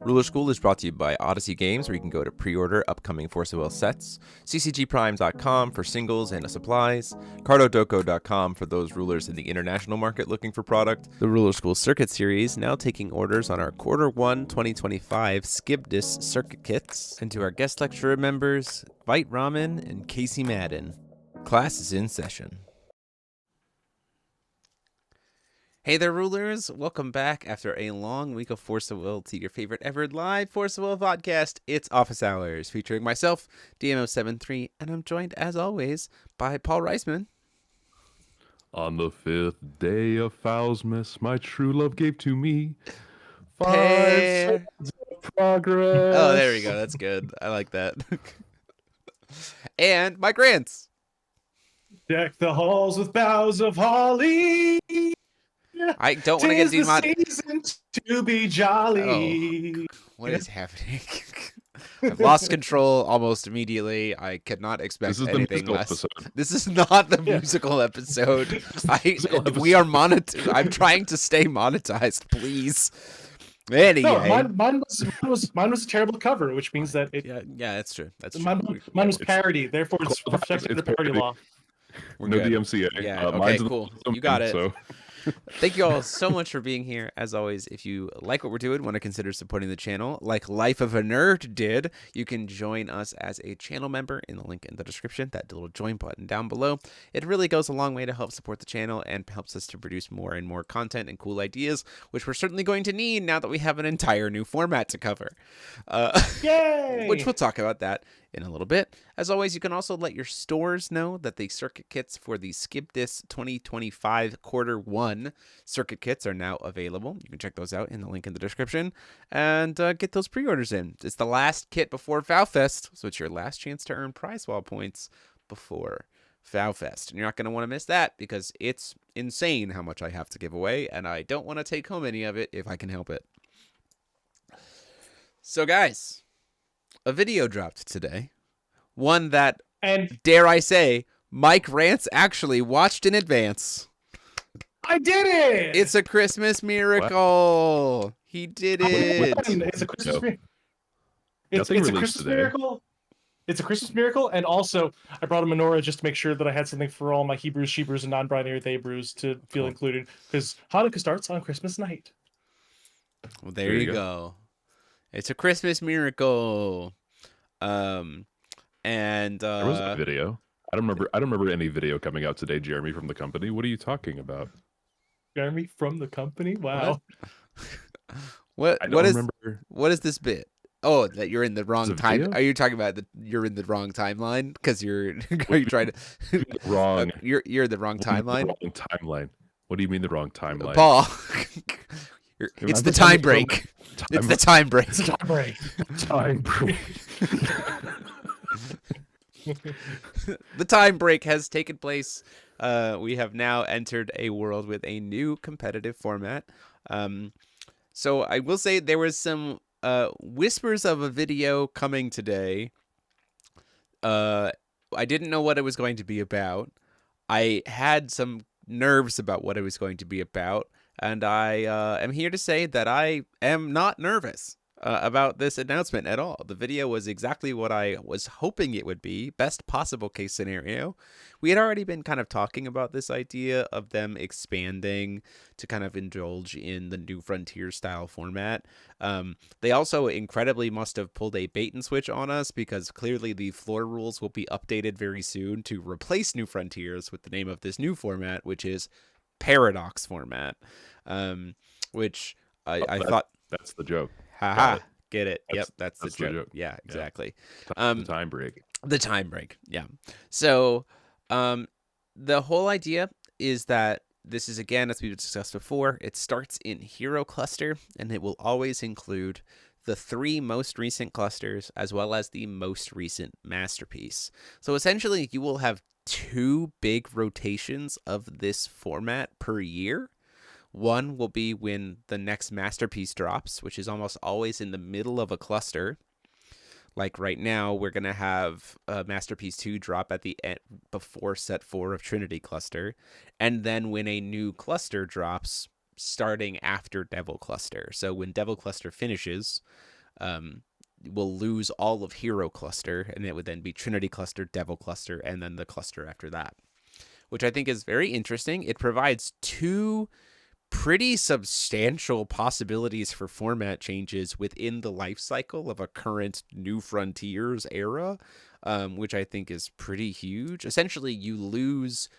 Ruler School is brought to you by Odyssey Games, where you can go to pre-order upcoming Force of Will sets, ccgprime.com for singles and supplies, cardodoko.com for those rulers in the international market looking for product, the Ruler School Circuit Series, now taking orders on our Q1 2025 Skibdis Circuit Kits, and to our guest lecturer members, Vite Ramen and Casey Madden. Class is in session. Hey there, rulers! Welcome back after a long week of Force of Will to your favorite ever live Force of Will podcast. It's Office Hours, featuring myself, DMO73, and I'm joined, as always, by Paul Reisman. On the 5th day of Foulsmas, my true love gave to me 5 Pair. seconds of progress. Oh, there we go. That's good. I like that. And Mike Rance. Deck the halls with boughs of holly. I don't want to get demoted. Season to be jolly. Oh, what is happening? I've lost control almost immediately. I could not expect anything less. Episode. This is not the musical episode. We are monetized. I'm trying to stay monetized, please. Anyway, No, mine was a terrible cover, which means that it. Yeah, that's true. That's true. Mine was parody, therefore it's protected the parody law. We're No good. DMCA. Yeah. Okay. Mine's Cool. You got it. So. Thank you all so much for being here. As always, if you like what we're doing, want to consider supporting the channel, like Life of a Nerd did, you can join us as a channel member in the link in the description, that little join button down below. It really goes a long way to help support the channel and helps us to produce more and more content and cool ideas, which we're certainly going to need now that we have an entire new format to cover. Yay! Which we'll talk about that in a little bit. As always, you can also let your stores know that the circuit kits for the Skibdis 2025 Q1 circuit kits are now available. You can check those out in the link in the description and get those pre-orders in. It's the last kit before FowFest, so it's your last chance to earn prize wall points before FowFest. And you're not going to want to miss that because it's insane how much I have to give away, and I don't want to take home any of it if I can help it. So guys, a video dropped today. One that, And dare I say, Mike Rance actually watched in advance. I did it! It's a Christmas miracle. He did it. It's a Christmas miracle. It's Nothing a released Christmas today. miracle. It's a Christmas miracle, and also I brought a menorah just to make sure that I had something for all my Hebrews, Shebrews, and non-binary they brews to feel included, because Hanukkah starts on Christmas night. Well, there you go. It's a Christmas miracle. And There was a video. I don't remember any video coming out today, Jeremy, from the company. What are you talking about? Jeremy from the company. Wow. What I don't is remember. what is this bit? Oh, that you're in the wrong It's a time. video? Are you talking about that you're in the wrong timeline because you're are you trying to Wrong. you're in the wrong timeline? The wrong timeline. What do you mean the wrong timeline? Paul. It's the time break. It's the time break. It's a time break. Time break. The time break has taken place. We have now entered a world with a new competitive format. So I will say there was some whispers of a video coming today. I didn't know what it was going to be about. I had some nerves about what it was going to be about. And I am here to say that I am not nervous about this announcement at all. The video was exactly what I was hoping it would be. Best possible case scenario. We had already been kind of talking about this idea of them expanding to kind of indulge in the New Frontier style format. They also incredibly must have pulled a bait and switch on us because clearly the floor rules will be updated very soon to replace New Frontiers with the name of this new format, which is Paradox format, which I thought That's the joke. haha, get it. That's- Yep, that's the that's the joke. joke. Yeah, exactly. The time break. The time break. Yeah. So the whole idea is that this is, again, as we've discussed before, it starts in Hero Cluster, and it will always include the 3 most recent clusters as well as the most recent masterpiece. So essentially you will have 2 big rotations of this format per year. One will be when the next masterpiece drops, which is almost always in the middle of a cluster. Like right now, we're going to have Masterpiece 2 drop at the end before set 4 of Trinity Cluster. And then when a new cluster drops, starting after Devil Cluster. So when Devil Cluster finishes, we'll lose all of Hero Cluster, and it would then be Trinity Cluster, Devil Cluster, and then the cluster after that, which I think is very interesting. It provides two pretty substantial possibilities for format changes within the life cycle of a current New Frontiers era, which I think is pretty huge. Essentially, you lose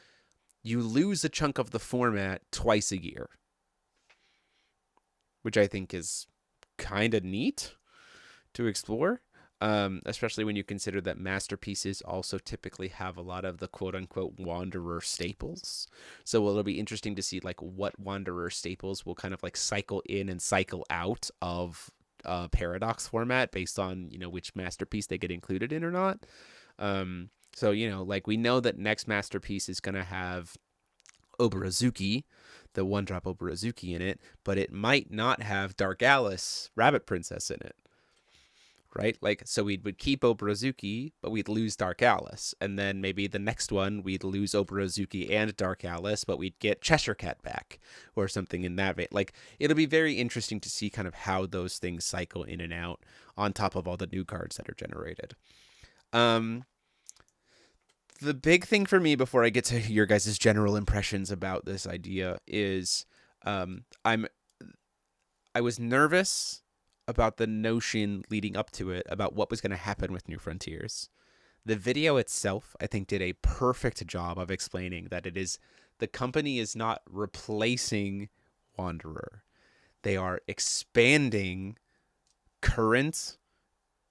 a chunk of the format twice a year, which I think is kind of neat to explore, especially when you consider that masterpieces also typically have a lot of the quote-unquote Wanderer staples. So it'll be interesting to see like what Wanderer staples will kind of like cycle in and cycle out of Paradox format based on, you know, which masterpiece they get included in or not. So, you know, like we know that next masterpiece is going to have Oberazuki, the one-drop Oberazuki in it, but it might not have Dark Alice, Rabbit Princess in it. Right? Like, so we would keep Oberazuki, but we'd lose Dark Alice. And then maybe the next one, we'd lose Oberazuki and Dark Alice, but we'd get Cheshire Cat back or something in that vein. Like, it'll be very interesting to see kind of how those things cycle in and out on top of all the new cards that are generated. The big thing for me before I get to your guys' general impressions about this idea is I was nervous about the notion leading up to it about what was going to happen with New Frontiers. The video itself, I think, did a perfect job of explaining that the company is not replacing Wanderer. They are expanding current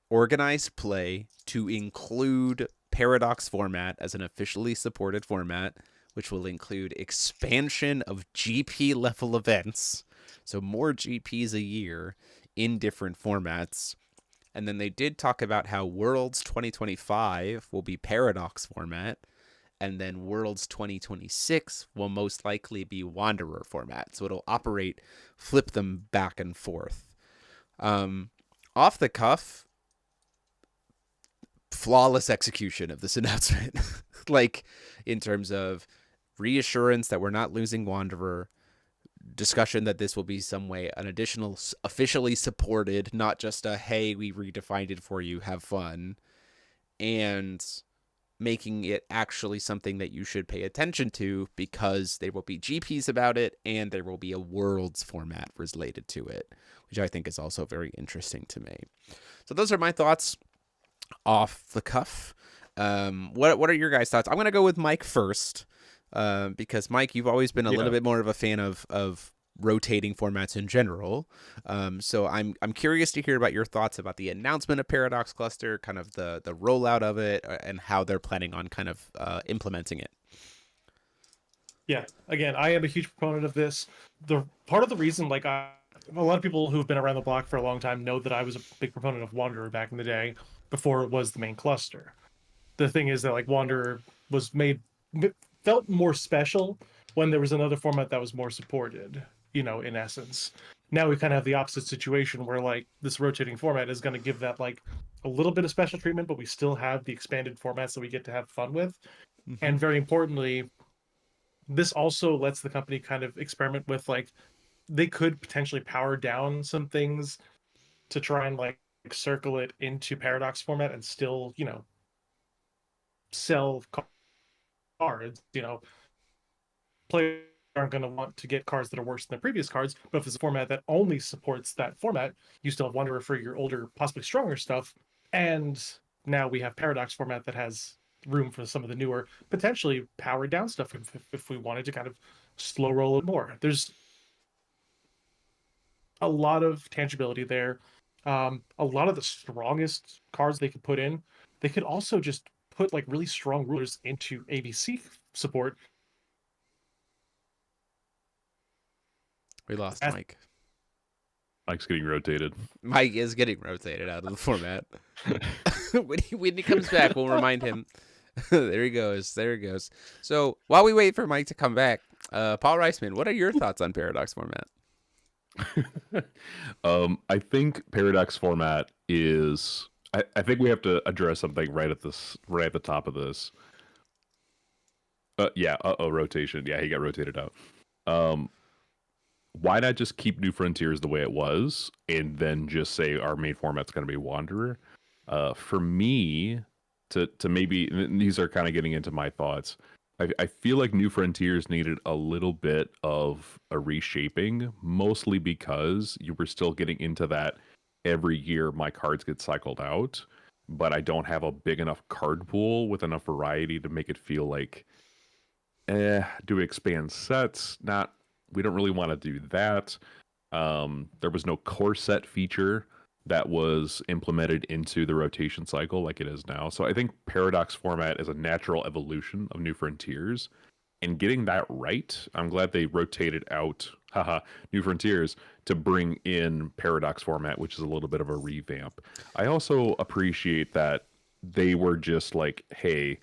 organized play to include Paradox format as an officially supported format, which will include expansion of GP level events, so more GPs a year in different formats. And then they did talk about how Worlds 2025 will be Paradox format, and then Worlds 2026 will most likely be Wanderer format. So it'll flip them back and forth. Off the cuff, flawless execution of this announcement. Like, in terms of reassurance that we're not losing Wanderer, discussion that this will be some way an additional officially supported, not just a hey, we redefined it for you, have fun, and making it actually something that you should pay attention to because there will be GPs about it and there will be a Worlds format related to it, which I think is also very interesting to me. So those are my thoughts off the cuff. What are your guys' thoughts? I'm going to go with Mike first. Because Mike, you've always been a little bit more of a fan of rotating formats in general. So I'm curious to hear about your thoughts about the announcement of Paradox Cluster, kind of the rollout of it, and how they're planning on kind of implementing it. Yeah, again, I am a huge proponent of this. The part of the reason, like, a lot of people who've been around the block for a long time know that I was a big proponent of Wanderer back in the day before it was the main cluster. The thing is that, like, Wanderer was felt more special when there was another format that was more supported, you know, in essence. Now we kind of have the opposite situation where, like, this rotating format is going to give that, like, a little bit of special treatment, but we still have the expanded formats that we get to have fun with. Mm-hmm. And very importantly, this also lets the company kind of experiment with, like, they could potentially power down some things to try and, like, circle it into Paradox format and still, you know, sell cards. You know, players aren't going to want to get cards that are worse than the previous cards, but if it's a format that only supports that format, you still have Wanderer for your older, possibly stronger stuff. And now we have Paradox format that has room for some of the newer, potentially powered down stuff if we wanted to kind of slow roll it more. There's a lot of tangibility there. A lot of the strongest cards they could put in, they could also just put, like, really strong rulers into ABC support. We lost Mike. Mike's getting rotated. Mike is getting rotated out of the format. when he comes back, we'll remind him. There he goes. So while we wait for Mike to come back, Paul Reisman, what are your thoughts on Paradox format? I think Paradox format is. I think we have to address something right at the top of this. Rotation. Yeah, he got rotated out. why not just keep New Frontiers the way it was and then just say our main format's going to be Wanderer? For me, to maybe, and these are kind of getting into my thoughts. I feel like New Frontiers needed a little bit of a reshaping, mostly because you were still getting into that every year my cards get cycled out, but I don't have a big enough card pool with enough variety to make it feel like, do we expand sets? Not, we don't really want to do that. There was no core set feature that was implemented into the rotation cycle like it is now. So I think Paradox format is a natural evolution of New Frontiers. And getting that right, I'm glad they rotated out New Frontiers to bring in Paradox format, which is a little bit of a revamp. I also appreciate that they were just like, hey,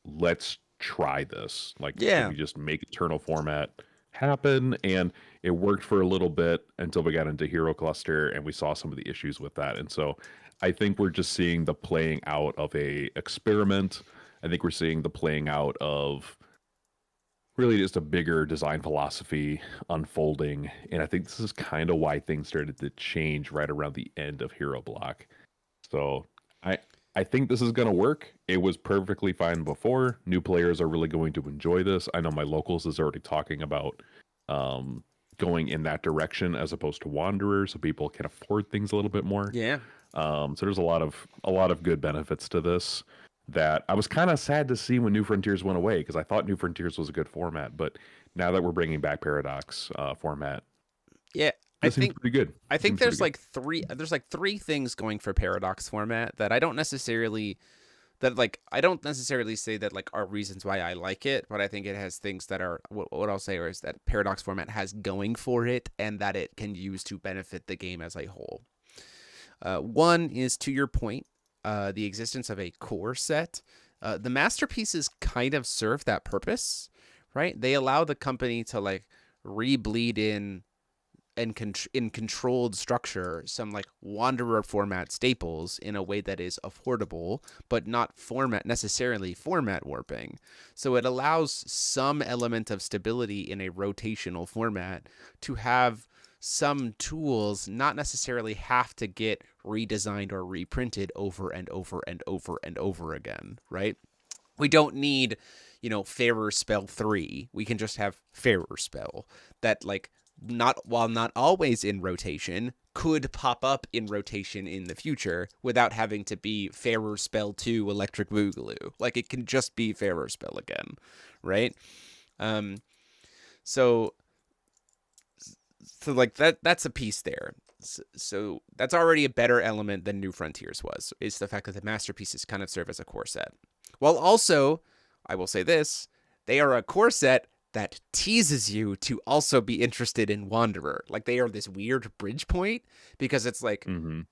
let's try this. Like, can we just make Eternal format happen? And it worked for a little bit until we got into Hero Cluster and we saw some of the issues with that. And so I think we're just seeing the playing out of a experiment. I think we're seeing the playing out of really just a bigger design philosophy unfolding. And I think this is kind of why things started to change right around the end of Hero Block. So I think this is going to work. It was perfectly fine before. New players are really going to enjoy this. I know my locals is already talking about going in that direction as opposed to Wanderer, so people can afford things a little bit more. Yeah. So there's a lot of good benefits to this that I was kind of sad to see when New Frontiers went away, because I thought New Frontiers was a good format, but now that we're bringing back Paradox format, yeah, that seems pretty good. I think there's like three things going for Paradox format that I don't necessarily say that like are reasons why I like it, but I think it has things that are what I'll say is that Paradox format has going for it and that it can use to benefit the game as a whole. One is, to your point, the existence of a core set. The masterpieces kind of serve that purpose, right? They allow the company to like re-bleed in and in controlled structure some like Wanderer format staples in a way that is affordable, but not necessarily format warping. So it allows some element of stability in a rotational format to have some tools not necessarily have to get redesigned or reprinted over and over and over and over again, right? We don't need, Fairer Spell 3. We can just have Fairer Spell that, like, while not always in rotation, could pop up in rotation in the future without having to be Fairer Spell 2 Electric Boogaloo. Like, it can just be Fairer Spell again, right? So like that's a piece there. So that's already a better element than New Frontiers was, is the fact that the masterpieces kind of serve as a core set. While also, I will say this, they are a core set that teases you to also be interested in Wanderer. Like, they are this weird bridge point, because it's like,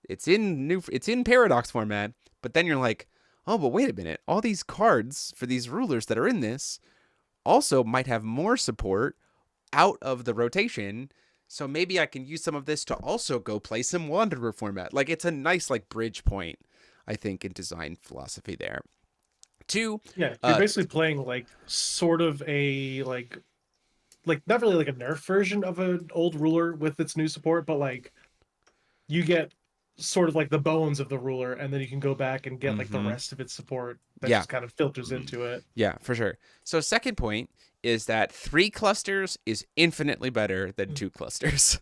it's in Paradox format, but then you're like, oh, but wait a minute, all these cards for these rulers that are in this also might have more support out of the rotation, so maybe I can use some of this to also go play some Wanderer format. Like, it's a nice like bridge point, I think, in design philosophy there. Two, yeah, you're basically playing like sort of a like not really like a nerf version of an old ruler with its new support, but like you get sort of like the bones of the ruler, and then you can go back and get like the rest of its support that just kind of filters into it. Yeah, for sure. So second point is that 3 clusters is infinitely better than 2 clusters.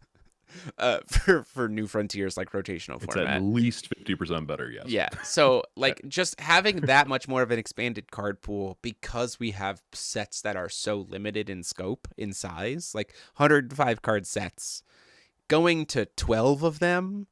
For New Frontiers, like rotational format. It's at least 50% better, yes. Yeah, so like just having that much more of an expanded card pool, because we have sets that are so limited in scope, in size, like 105 card sets, going to 12 of them,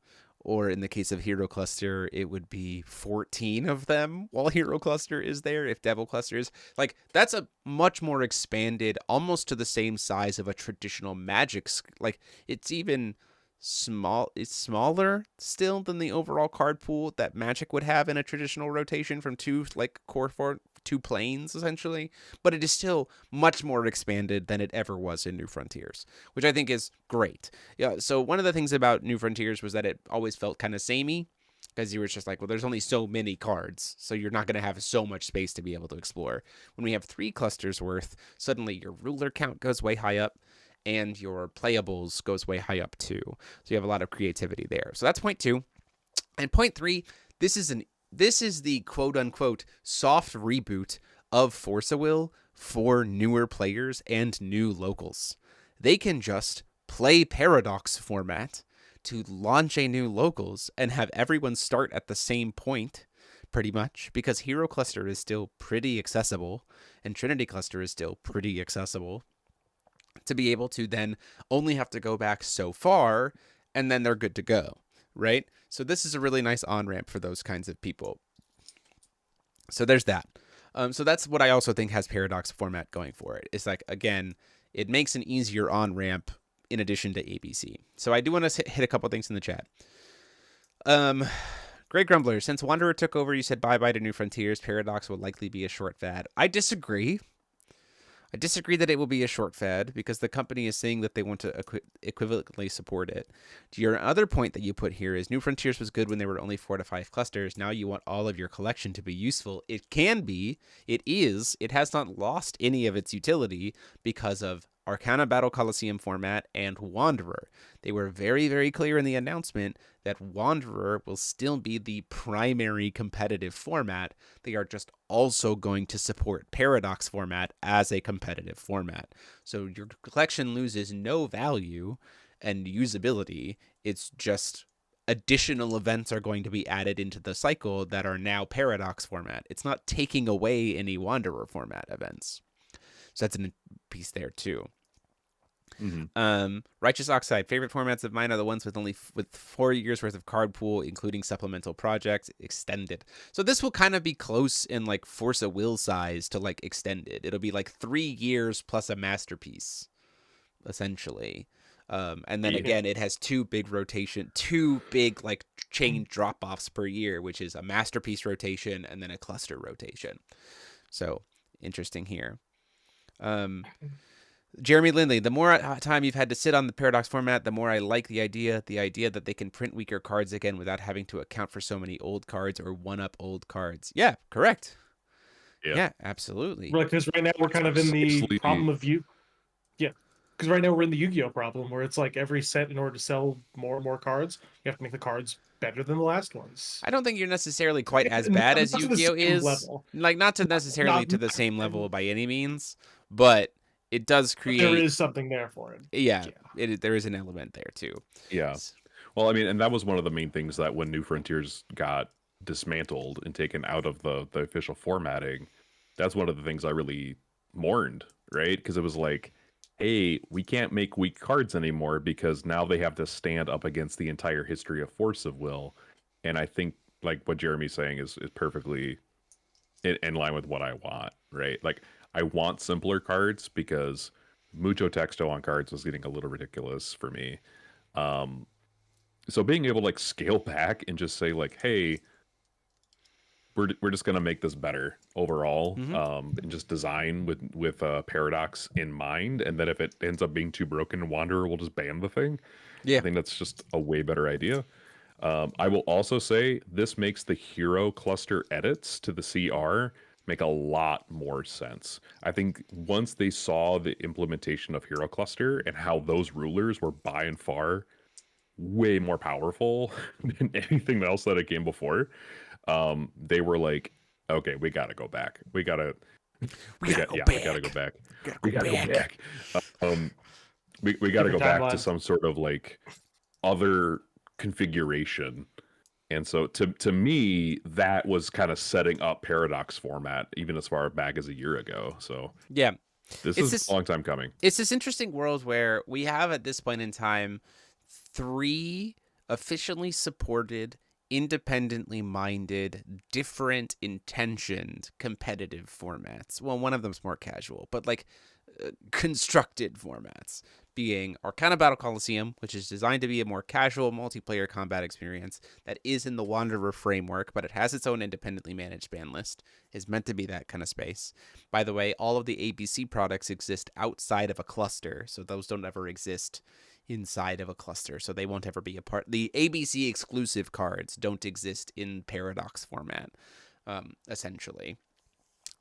or in the case of Hero Cluster, it would be 14 of them while Hero Cluster is there, if Devil Cluster is. Like, that's a much more expanded, almost to the same size of a traditional Magic. Like, it's even it's smaller still than the overall card pool that Magic would have in a traditional rotation from 2, like, core 2 planes, essentially. But it is still much more expanded than it ever was in New Frontiers, which I think is great. Yeah. So one of the things about New Frontiers was that it always felt kind of samey, because you were just like, well, there's only so many cards, so you're not going to have so much space to be able to explore. When we have 3 clusters worth, suddenly your ruler count goes way high up, and your playables goes way high up too. So you have a lot of creativity there. So that's point 2. And point 3, this is the quote unquote soft reboot of Force of Will for newer players and new locals. They can just play Paradox format to launch a new locals and have everyone start at the same point, pretty much, because Hero Cluster is still pretty accessible and Trinity Cluster is still pretty accessible, to be able to then only have to go back so far and then they're good to go, right? So this is a really nice on-ramp for those kinds of people. So there's that. So that's what I also think has Paradox format going for it. It's like, again, it makes an easier on-ramp in addition to ABC. So I do want to hit a couple things in the chat. Great Grumbler, since Wanderer took over, you said bye-bye to New Frontiers. Paradox will likely be a short fad. I disagree. I disagree that it will be a short fad because the company is saying that they want to equivalently support it. Your other point that you put here is New Frontiers was good when there were only 4 to 5 clusters. Now you want all of your collection to be useful. It can be. It is. It has not lost any of its utility because of Arcana Battle Coliseum format and Wanderer. They were very, very clear in the announcement that Wanderer will still be the primary competitive format. They are just also going to support Paradox format as a competitive format. So your collection loses no value and usability. It's just additional events are going to be added into the cycle that are now Paradox format. It's not taking away any Wanderer format events. So that's a piece there too. Mm-hmm. Righteous Oxide, favorite formats of mine are the ones with 4 years worth of card pool, including supplemental projects, extended. So this will kind of be close in like Force of Will size to like extended. It'll be like 3 years plus a masterpiece, essentially. And then again, it has two big like chain drop-offs per year, which is a masterpiece rotation and then a cluster rotation. So interesting here. Jeremy Lindley, the more time you've had to sit on the Paradox format, the more I like the idea that they can print weaker cards again without having to account for so many old cards or one-up old cards. Yeah, correct. Yeah, absolutely. Right, because right now we're kind of in the problem of because right now we're in the Yu-Gi-Oh problem where it's like every set, in order to sell more and more cards, you have to make the cards better than the last ones. I don't think you're necessarily quite as bad as Yu-Gi-Oh is. Level. Like, not to necessarily to the same level by any means, but it does create. But there is something there for it. Yeah. There is an element there too. Yeah. Well, I mean, and that was one of the main things that when New Frontiers got dismantled and taken out of the official formatting, that's one of the things I really mourned, right? Because it was like, hey, we can't make weak cards anymore because now they have to stand up against the entire history of Force of Will. And I think like what Jeremy's saying is perfectly in line with what I want, right? Like I want simpler cards because mucho texto on cards was getting a little ridiculous for me. So being able to like scale back and just say like, hey, we're just gonna make this better overall, and just design with Paradox in mind, and then if it ends up being too broken, Wanderer will just ban the thing. Yeah, I think that's just a way better idea. I will also say this makes the hero cluster edits to the CR make a lot more sense. I think once they saw the implementation of hero cluster and how those rulers were by and far way more powerful than anything else that it came before, they were like, okay, we gotta go back. We gotta go back. We gotta go back to some sort of like other configuration. And so to me, that was kind of setting up Paradox format even as far back as a year ago. So yeah, this is a long time coming. It's this interesting world where we have at this point in time 3 officially supported, independently minded, different intentioned competitive formats. Well, one of them's more casual, but like constructed formats, being Arcana Battle Coliseum, which is designed to be a more casual multiplayer combat experience that is in the Wanderer framework, but it has its own independently managed ban list, is meant to be that kind of space. By the way, all of the ABC products exist outside of a cluster, so those don't ever exist inside of a cluster, so they won't ever be a part. The ABC exclusive cards don't exist in Paradox format, essentially.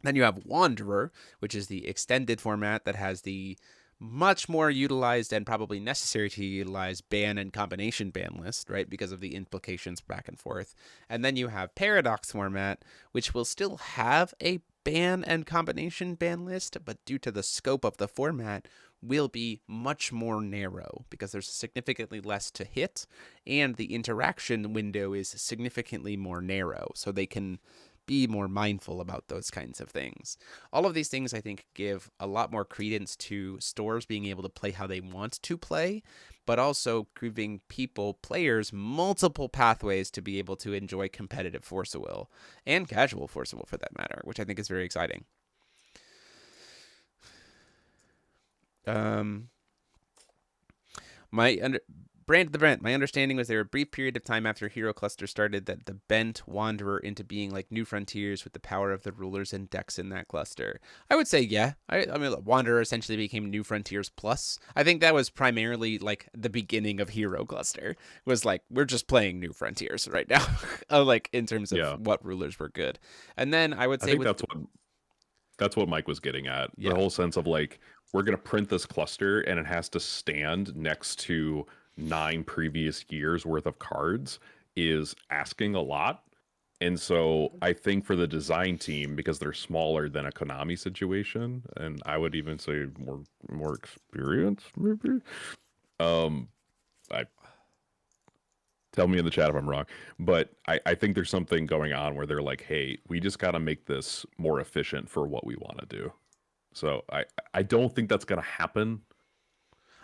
Then you have Wanderer, which is the extended format that has the much more utilized and probably necessary to utilize ban and combination ban list, right? Because of the implications back and forth. And then you have paradox format, which will still have a ban and combination ban list, but due to the scope of the format, will be much more narrow because there's significantly less to hit, and the interaction window is significantly more narrow, so they can be more mindful about those kinds of things. All of these things, I think, give a lot more credence to stores being able to play how they want to play, but also giving players, multiple pathways to be able to enjoy competitive Force of Will and casual Force of Will for that matter, which I think is very exciting. My understanding was there a brief period of time after Hero Cluster started that the bent Wanderer into being like New Frontiers with the power of the rulers and decks in that cluster. I would say, yeah. I mean, Wanderer essentially became New Frontiers Plus. I think that was primarily like the beginning of Hero Cluster. Was like, we're just playing New Frontiers right now, like in terms of what rulers were good. And then I would say that's what Mike was getting at. Yeah. The whole sense of like, we're going to print this cluster and it has to stand next to 9 previous years worth of cards is asking a lot. And so I think for the design team, because they're smaller than a Konami situation, and I would even say more experienced, maybe. I tell me in the chat if I'm wrong, but I think there's something going on where they're like, hey, we just got to make this more efficient for what we want to do. So I don't think that's going to happen.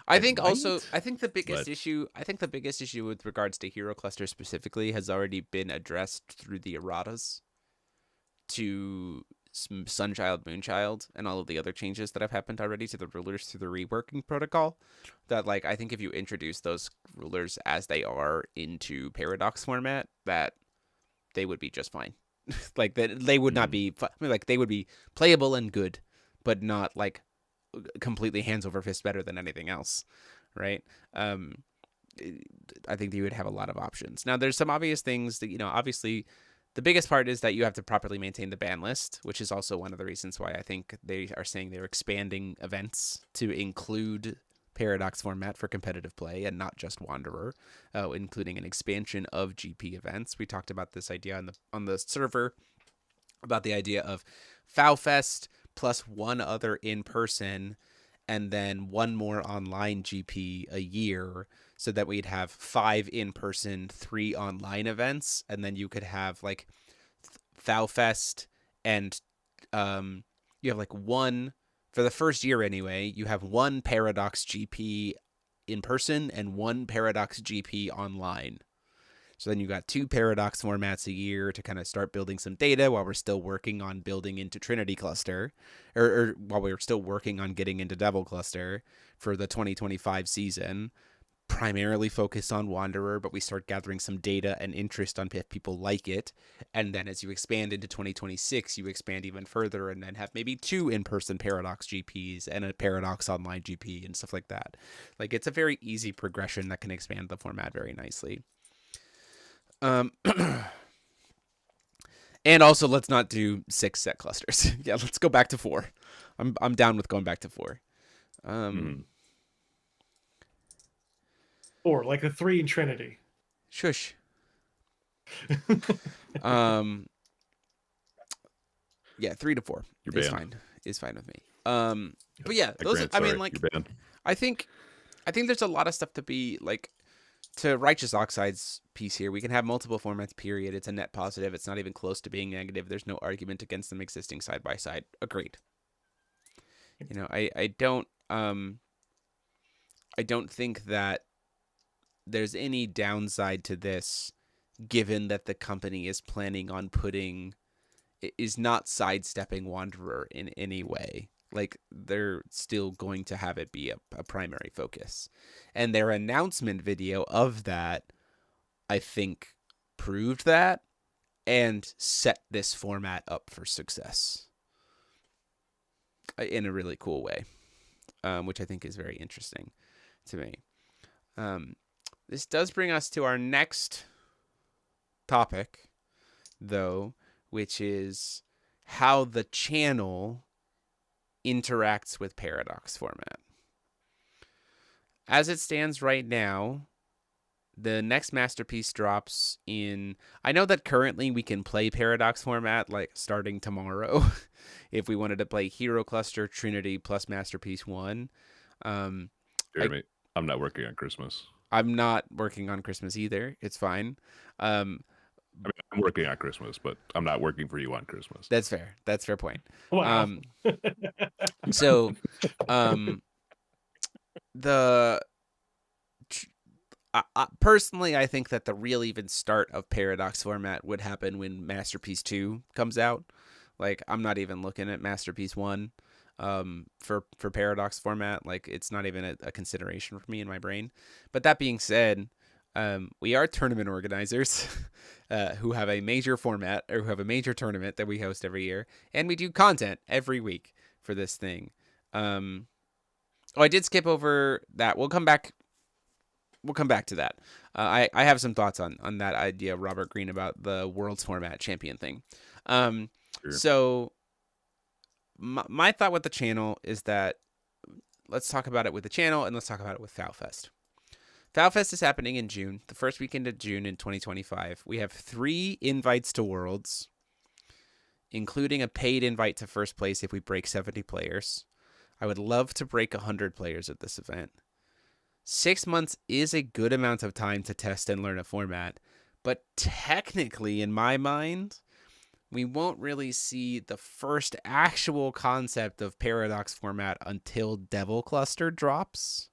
I think the biggest issue with regards to Hero Cluster specifically has already been addressed through the erratas to Sunchild, Moonchild, and all of the other changes that have happened already to the rulers through the reworking protocol. That like I think if you introduce those rulers as they are into Paradox format, that they would be just fine. Like that they would not be. I mean, like they would be playable and good, but not like completely hands over fist better than anything else, right? I think you would have a lot of options. Now, there's some obvious things that, obviously the biggest part is that you have to properly maintain the ban list, which is also one of the reasons why I think they are saying they're expanding events to include Paradox format for competitive play and not just Wanderer, including an expansion of GP events. We talked about this idea on the server about the idea of FowFest plus one in in-person and then one more online GP a year, so that we'd have 5 in-person, 3 online events, and then you could have like FowFest and you have like one for the first year anyway. You have one Paradox GP in person and one Paradox GP online. So then you got 2 Paradox formats a year to kind of start building some data while we're still working on building into Trinity Cluster, or while we're still working on getting into Devil Cluster for the 2025 season. Primarily focused on Wanderer, but we start gathering some data and interest on if people like it. And then as you expand into 2026, you expand even further and then have maybe 2 in-person Paradox GPs and a Paradox online GP and stuff like that. Like it's a very easy progression that can expand the format very nicely. And also let's not do 6 set clusters. Yeah, let's go back to 4. I'm down with going back to 4. 4, like the 3 in Trinity. Shush. Yeah, 3 to 4 is fine. Is fine with me. But yeah, those. I mean, like, I think there's a lot of stuff to be like. To Righteous Oxide's piece here, we can have multiple formats, period. It's a net positive. It's not even close to being negative. There's no argument against them existing side by side. Agreed. I don't think that there's any downside to this, given that the company is planning on is not sidestepping Wanderer in any way. Like, they're still going to have it be a primary focus. And their announcement video of that, I think, proved that and set this format up for success in a really cool way, which I think is very interesting to me. This does bring us to our next topic, though, which is how the channel interacts with Paradox format. as it stands right now, the next Masterpiece drops in. I know that currently we can play Paradox format like starting tomorrow, if we wanted to play Hero Cluster, Trinity plus Masterpiece 1. Um, Jeremy, I'm not working on Christmas. I'm not working on Christmas either. It's fine. Um, I mean, I'm working on Christmas, but I'm not working for you on Christmas. that's fair. That's a fair point. Wow. So, the personally, I think that the real even start of Paradox format would happen when Masterpiece 2 comes out. Like, I'm not even looking at Masterpiece 1 for Paradox format. Like, it's not even a consideration for me in my brain. But that being said, we are tournament organizers who have a major format or who have a major tournament that we host every year. And we do content every week for this thing. I did skip over that. We'll come back to that. I have some thoughts on that idea, Robert Greene, about the World's Format Champion thing. Sure. So my thought with the channel is that let's talk about it with the channel and let's talk about it with FowFest. FowFest is happening in June, the first weekend of June in 2025. We have 3 invites to Worlds, including a paid invite to first place if we break 70 players. I would love to break 100 players at this event. 6 months is a good amount of time to test and learn a format, but technically, in my mind, we won't really see the first actual concept of Paradox format until Devil Cluster drops,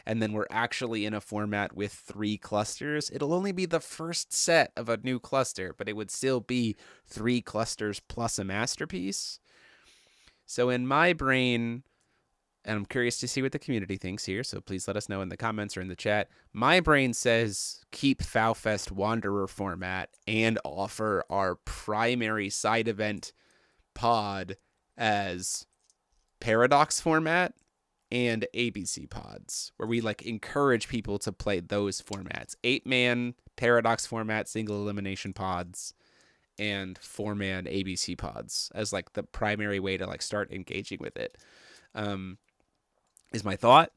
and then we're actually in a format with 3 clusters. It'll only be the first set of a new cluster, but it would still be 3 clusters plus a masterpiece. So in my brain, and I'm curious to see what the community thinks here, so please let us know in the comments or in the chat. My brain says keep FowFest Wanderer format and offer our primary side event pod as Paradox format and ABC pods, where we like encourage people to play those formats. 8-man Paradox format, single elimination pods, and 4-man ABC pods as like the primary way to like start engaging with it. Is my thought,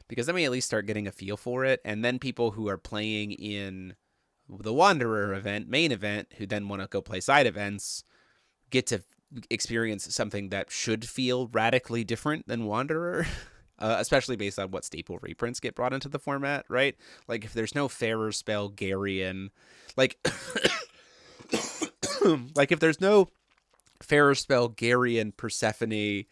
because then we at least start getting a feel for it, and then people who are playing in the Wanderer event, main event, who then want to go play side events, get to experience something that should feel radically different than Wanderer, especially based on what staple reprints get brought into the format, right? Like if there's no Fairer Spell Garian, like like if there's no Fairer Spell Garian Persephone,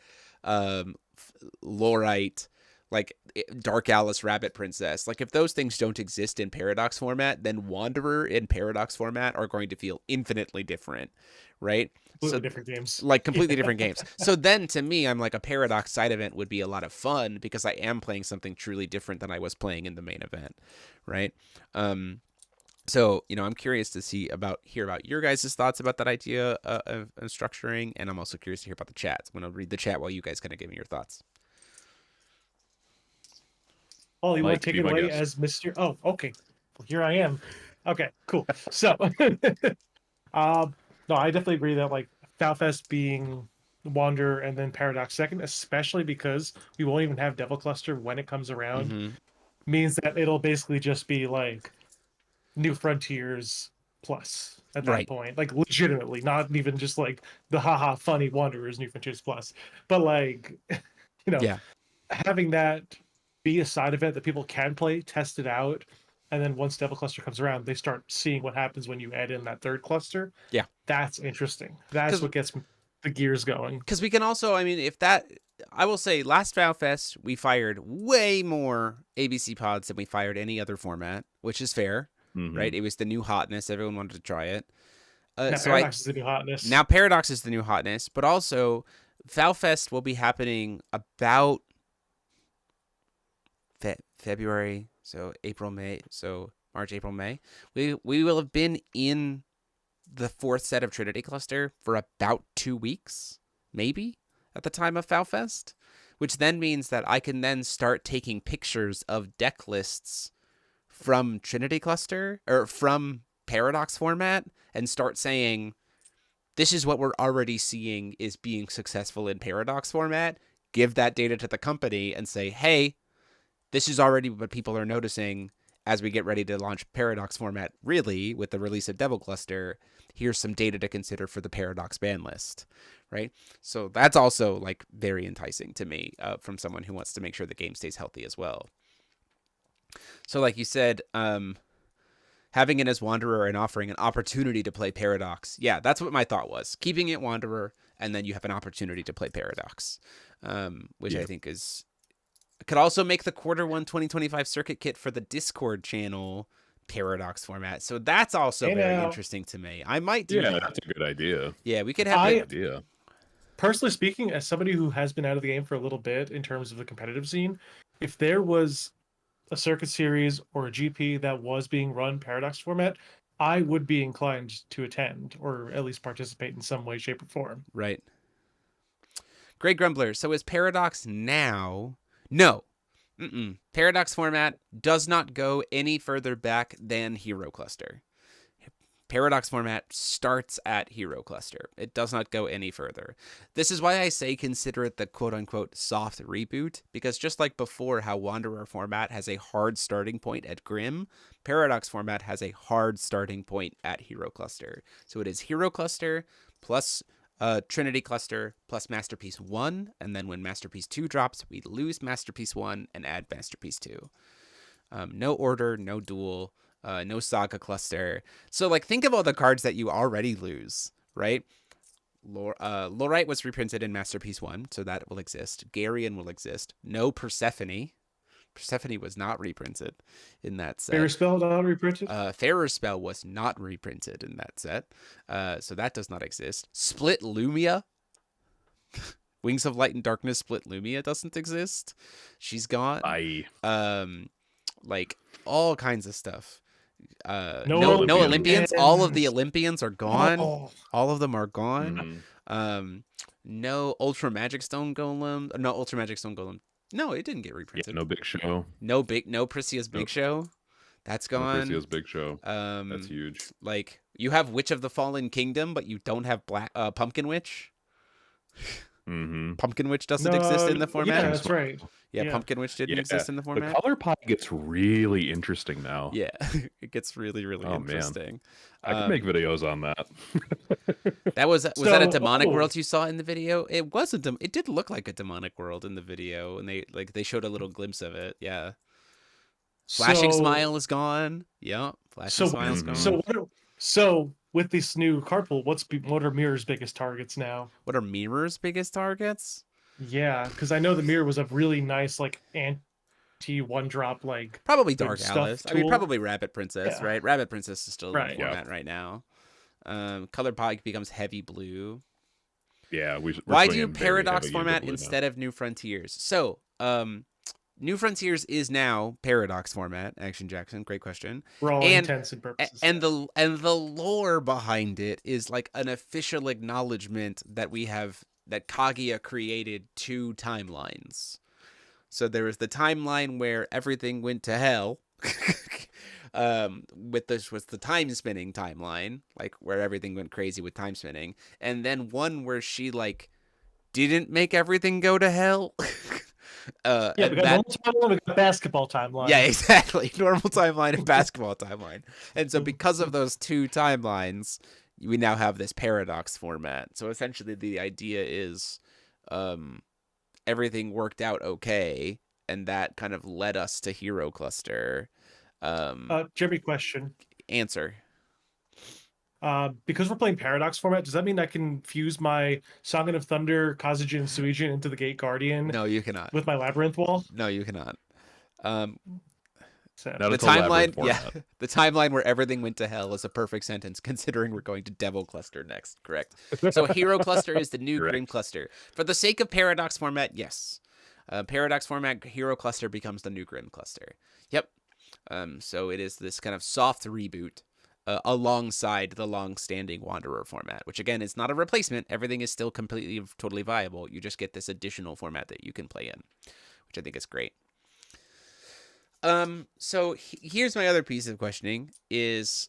Lorite, like Dark Alice Rabbit Princess, like if those things don't exist in Paradox format, then Wanderer and Paradox format are going to feel infinitely different, right? Completely different games. Like completely different games. So then to me, I'm like, a Paradox side event would be a lot of fun because I am playing something truly different than I was playing in the main event, right? So, you know, I'm curious to hear about your guys' thoughts about that idea of structuring, and I'm also curious to hear about the chat. I'm going to read the chat while you guys kind of give me your thoughts. Oh, you Mike, want to take be it my away guest. as Mr. Oh, okay. Well, here I am. Okay, cool. So, no, I definitely agree that like FowFest being Wander and then Paradox second, especially because we won't even have Devil Cluster when it comes around, means that it'll basically just be like New Frontiers plus at that Right. point. Like legitimately, not even just like the haha funny Wanderers New Frontiers plus, but like you know, Yeah. having that be a side event that people can play, test it out, and then once Devil Cluster comes around, they start seeing what happens when you add in that third cluster. Yeah. That's interesting. That's what gets the gears going. Because we can also, I mean, I will say, last FowFest, we fired way more ABC pods than we fired any other format, which is fair, right? It was the new hotness. Everyone wanted to try it. Now Paradox is the new hotness. Now Paradox is the new hotness, but also FowFest will be happening about February, so April, May, so March, April, May. We will have been in the 4th set of Trinity Cluster for about 2 weeks, maybe, at the time of FowFest, which then means that I can then start taking pictures of deck lists from Trinity Cluster or from Paradox format and start saying, this is what we're already seeing is being successful in Paradox format. Give that data to the company and say, hey, this is already what people are noticing as we get ready to launch Paradox format. Really, with the release of Devil Cluster, here's some data to consider for the Paradox ban list, right? So that's also like very enticing to me from someone who wants to make sure the game stays healthy as well. So, like you said, having it as Wanderer and offering an opportunity to play Paradox. Yeah, that's what my thought was. Keeping it Wanderer, and then you have an opportunity to play Paradox, which I think is... Could also make the Q1 2025 circuit kit for the Discord channel Paradox format. So that's also very interesting to me. I might do that. Yeah, that's a good idea. Yeah, we could have... idea. Personally speaking, as somebody who has been out of the game for a little bit in terms of the competitive scene, if there was a circuit series or a GP that was being run Paradox format, I would be inclined to attend or at least participate in some way, shape, or form. Right. Great Grumbler. So is Paradox now? No. Paradox format does not go any further back than Hero Cluster. Paradox format starts at Hero Cluster. It does not go any further. This is why I say consider it the quote-unquote soft reboot, because just like before how Wanderer format has a hard starting point at Grim, Paradox format has a hard starting point at Hero Cluster. So it is Hero Cluster plus Trinity Cluster plus Masterpiece 1, and then when Masterpiece 2 drops, we lose Masterpiece 1 and add Masterpiece 2. No Order, no Duel, no Saga Cluster. So, like, think of all the cards that you already lose, right? Lorite was reprinted in Masterpiece 1, so that will exist. Garion will exist. No Persephone. Persephone was not reprinted in that set. Fairer Spell not reprinted? Fairer Spell was not reprinted in that set, so that does not exist. Split Lumia. Wings of Light and Darkness Split Lumia doesn't exist. She's gone. Like, all kinds of stuff. No Olympians. All of the Olympians are gone. All of them are gone. No Ultra Magic Stone Golem. No Ultra Magic Stone Golem. No, it didn't get reprinted. Yeah, no Big Show. No Priscia's Big Show. That's gone. No Priscia's Big Show. That's huge. Like, you have Witch of the Fallen Kingdom, but you don't have Pumpkin Witch. Pumpkin Witch doesn't exist in the format. Yeah, that's right. Yeah, Pumpkin Witch didn't exist in the format. The color pie gets really interesting now. Yeah, it gets really, really interesting. Man. I could make videos on that. Was that a demonic world you saw in the video? It wasn't. It did look like a demonic world in the video, and they showed a little glimpse of it. Yeah. Flashing Smile is gone. Yeah, Flashing Smile is gone. So with this new card pool, what are Mirror's biggest targets now? What are Mirror's biggest targets? Yeah, because I know the Mirror was a really nice like anti one drop like probably Dark Alice. I mean, probably Rabbit Princess, right? Rabbit Princess is still in the format right now. Colored Pie becomes Heavy Blue. Yeah, why do Paradox format instead of New Frontiers? So, New Frontiers is now Paradox format. Action Jackson, great question. For all intents and purposes. And the lore behind it is like an official acknowledgement that we have that Kaguya created 2 timelines. So there was the timeline where everything went to hell. With this was the time spinning timeline, like where everything went crazy with time spinning, and then one where she like didn't make everything go to hell. Yeah, because normal timeline, we got basketball timeline. Yeah, exactly. Normal timeline and basketball timeline. And so because of those 2 timelines, we now have this Paradox format. So essentially the idea is everything worked out okay, and that kind of led us to Hero Cluster. Jeremy, question. Answer. Because we're playing Paradox format, does that mean I can fuse my Song of Thunder, Kazujin, and Suijin into the Gate Guardian? No, you cannot. With my Labyrinth Wall? No, you cannot. So, the timeline, the timeline where everything went to hell is a perfect sentence, considering we're going to Devil Cluster next. Correct. So Hero Cluster is the new Grim Cluster. For the sake of Paradox format, yes. Paradox format, Hero Cluster becomes the new Grim Cluster. Yep. So it is this kind of soft reboot alongside the long-standing Wanderer format, which again is not a replacement. Everything is still completely, totally viable. You just get this additional format that you can play in, which I think is great. So here's my other piece of questioning is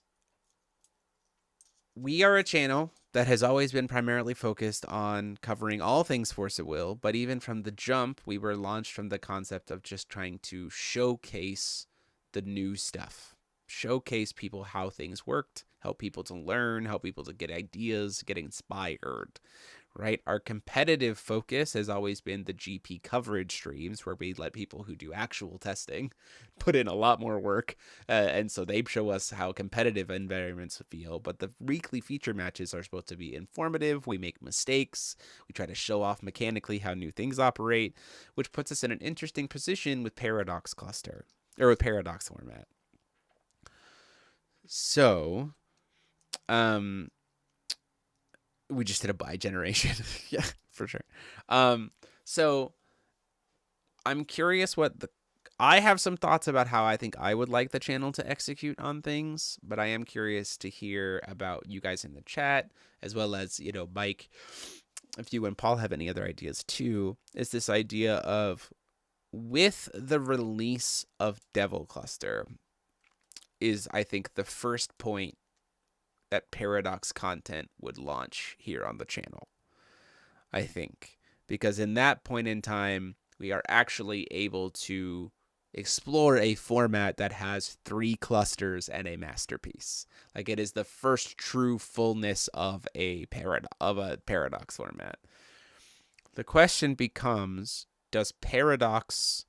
we are a channel that has always been primarily focused on covering all things Force of Will, but even from the jump, we were launched from the concept of just trying to showcase the new stuff, showcase people how things worked, help people to learn, help people to get ideas, get inspired, right? Our competitive focus has always been the GP coverage streams where we let people who do actual testing put in a lot more work. And so they show us how competitive environments feel. But the weekly feature matches are supposed to be informative. We make mistakes. We try to show off mechanically how new things operate, which puts us in an interesting position with Paradox Cluster, or with Paradox format. So, we just did a buy generation. Yeah, for sure. So I'm curious I have some thoughts about how I think I would like the channel to execute on things, but I am curious to hear about you guys in the chat, as well as, Mike, if you and Paul have any other ideas too, is this idea of, with the release of Devil Cluster, is, I think, the first point that Paradox content would launch here on the channel, I think. Because in that point in time, we are actually able to explore a format that has 3 clusters and a masterpiece. Like, it is the first true fullness of a Paradox format. The question becomes, does Paradox...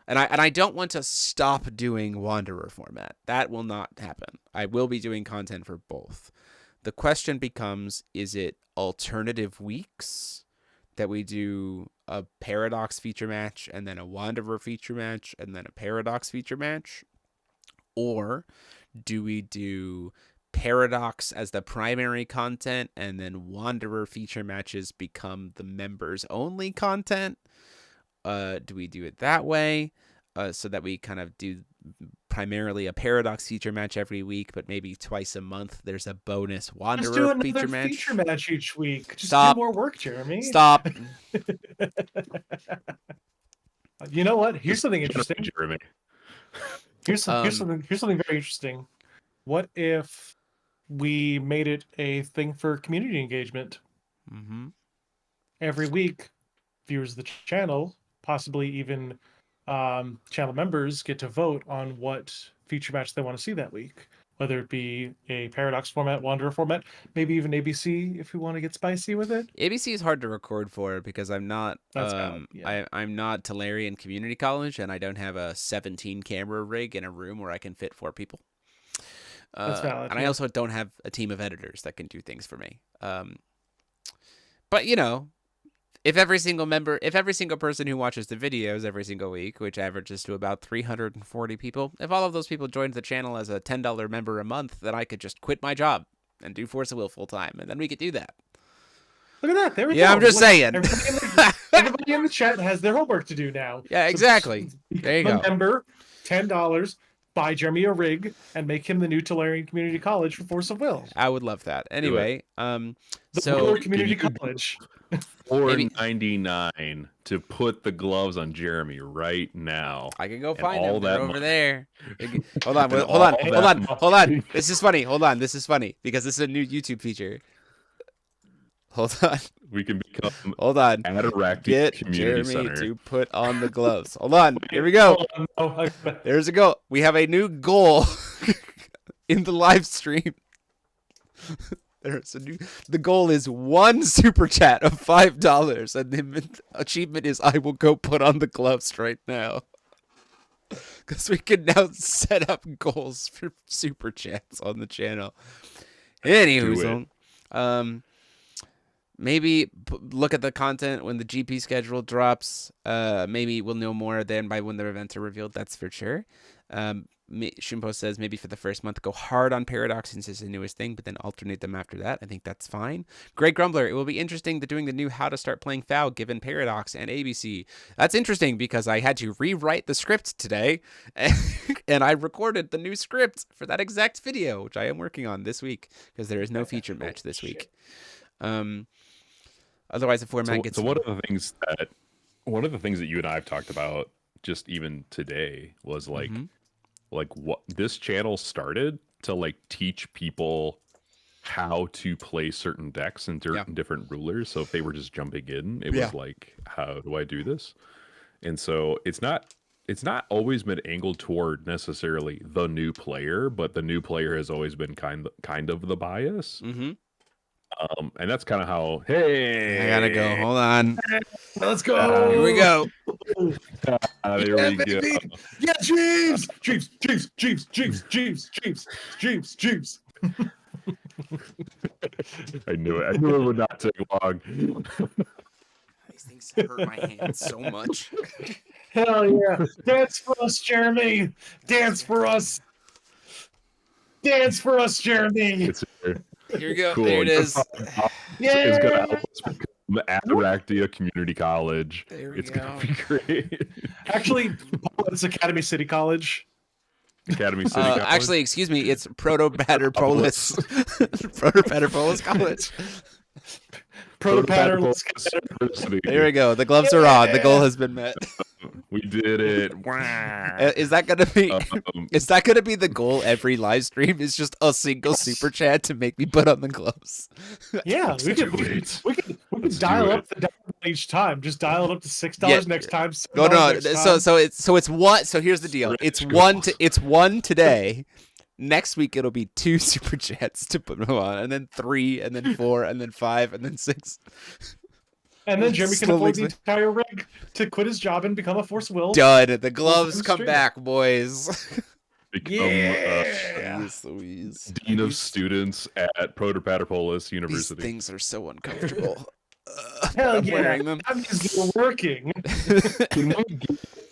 And I don't want to stop doing Wanderer format. That will not happen. I will be doing content for both. The question becomes, is it alternative weeks that we do a Paradox feature match and then a Wanderer feature match and then a Paradox feature match? Or do we do Paradox as the primary content and then Wanderer feature matches become the members only content? Do we do it that way, so that we kind of do primarily a Paradox feature match every week, but maybe twice a month there's a bonus Wanderer Just do another feature match each week. Just Stop. do more work, Jeremy. Stop. You know what? Here's something interesting. Jeremy. Here's something very interesting. What if we made it a thing for community engagement? Mm-hmm. Every week, viewers of the channel, possibly even channel members, get to vote on what feature match they want to see that week. Whether it be a Paradox format, Wanderer format, maybe even ABC if we want to get spicy with it. ABC is hard to record for because I'm not valid, yeah. I'm not Tolarian Community College, and I don't have a 17 camera rig in a room where I can fit 4 people. That's valid. And I also don't have a team of editors that can do things for me. But if every single person who watches the videos every single week, which averages to about 340 people, if all of those people joined the channel as a $10 member a month, then I could just quit my job and do Force of Will full time, and then we could do that. Look at that. There we go. Yeah, I'm just saying. Everybody in the chat has their homework to do now. Yeah, exactly. There you go. Member, $10, buy Jeremy a rig, and make him the new Tolarian Community College for Force of Will. I would love that. Anyway, The so Willer Community College. $4.99 to put the gloves on Jeremy right now. I can go And find all them. They're that over money. there. Hold And on. This is funny. Hold on. This is funny because this is a new YouTube feature. Hold on. We can become Hold on. Adirondack Get Community Jeremy Center. to put on the gloves. Hold on. Here we go. There's a goal. We have a new goal in the live stream. The goal is 1 super chat of $5, and the achievement is I will go put on the gloves right now. Because we can now set up goals for super chats on the channel. Anywho, maybe look at the content when the GP schedule drops. Maybe we'll know more then by when the events are revealed. That's for sure. Shimpo says maybe for the first month go hard on Paradox since it's the newest thing, but then alternate them after that. I think that's fine. Greg Grumbler, it will be interesting doing the new how to start playing FOW given Paradox and ABC. That's interesting because I had to rewrite the script today, and I recorded the new script for that exact video, which I am working on this week because there is no feature match this week. Otherwise, the format gets. So one of the things that you and I have talked about just even today was like what this channel started to like teach people how to play certain decks and different rulers. So if they were just jumping in, it was like, how do I do this? And so it's not always been angled toward necessarily the new player, but the new player has always been kind of the bias. Mm-hmm. And that's kind of how. Hey, I gotta go. Hold on. Let's go. Here we go. There we go. Yeah, Jeeves. I knew it. I knew it would not take long. These things hurt my hands so much. Hell yeah. Dance for us, Jeremy. Dance for us. Dance for us, Jeremy. It's here. Here we go. Cool. There it is. It's gonna help us become Ataraxia Community College. There we It's go. gonna be great. Actually, it's Academy City College. Academy City College. Actually, excuse me. It's Proto-Paterpolis. Proto-Paterpolis College. Proto-Paterpolis. There we go. The gloves are on. The goal has been met. We did it. Is that gonna be? Is that gonna be the goal every live stream? Is just a single super chat to make me put on the gloves? Yeah, we could dial up the down each time. Just dial it up to $6 next time. No. It's one. So here's the deal. It's one today. Next week it'll be 2 super chats to put them on, and then 3, and then 4, and then 5, and then 6. And then Jeremy can afford the entire rig to quit his job and become a force will. Done. The gloves come back, boys. Become Louise. Dean of Students at Proto-Paterpolis University. These things are so uncomfortable. Hell I'm yeah. wearing them. That means they're working.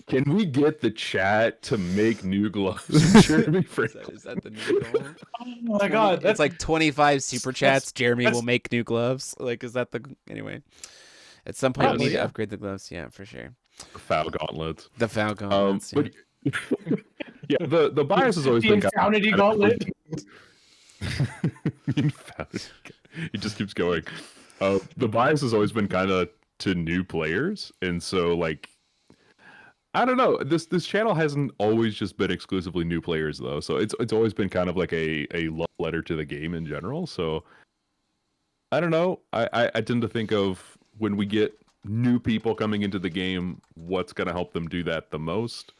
Can we get the chat to make new gloves? Jeremy Is that the new goal? Oh my god. It's like 25 super chats. Jeremy will make new gloves. Like, is that the... Anyway. At some point, we need to upgrade the gloves. Yeah, for sure. Foul gauntlets. The foul gauntlets. But, yeah, the bias has always the been... Infinity Gauntlet. He just keeps going. The bias has always been kind of to new players, and so like, I don't know. This channel hasn't always just been exclusively new players though. So it's always been kind of like a love letter to the game in general. So I don't know. I tend to think of when we get new people coming into the game, what's gonna help them do that the most.